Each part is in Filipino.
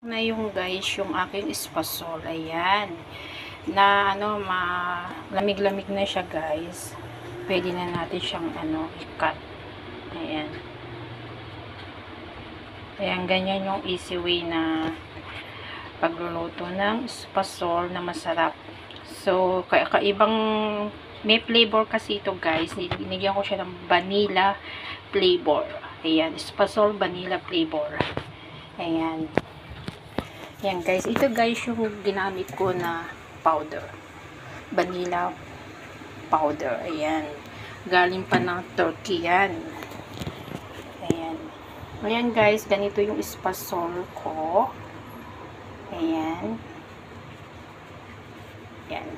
Na yung guys, yung aking espasol, ayan, na lamig-lamig na siya guys. Pwede na natin siyang i-cut. Ayan. Ayan, ganyan yung easy way na pagluluto ng espasol na masarap. So, kaibang may flavor kasi ito guys. Binigyan ko siya ng vanilla flavor. Ayan, espasol vanilla flavor. Ayan. Yan guys, ito guys yung ginamit ko na powder. Vanilla powder. Ayan. Galing pa ng Turkey yan. Ayan. Ayan guys, ganito yung espasol ko. Ayan. Ayan.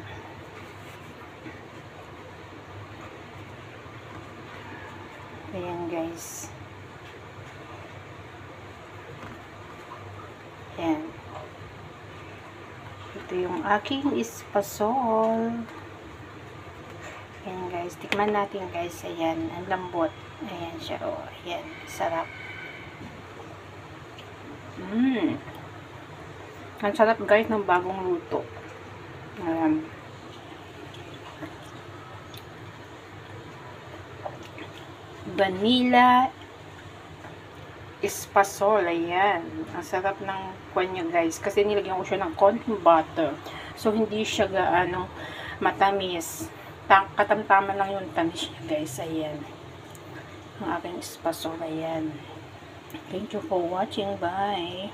Ayan guys. Ayan. Ito yung aking espasol. Ayan guys. Tikman natin guys. Ayan. Ang lambot. Ayan siya. O, ayan. Sarap. Ang sarap guys ng bagong luto. Ayan. Vanilla espasol. Ayan. Ang sarap ng kwan niya guys. Kasi nilagyan ko siya ng konting butter. So, hindi siya gaano matamis. Katamtaman lang yung tamis niya guys. Ayan. Ang aking espasol. Ayan. Thank you for watching. Bye.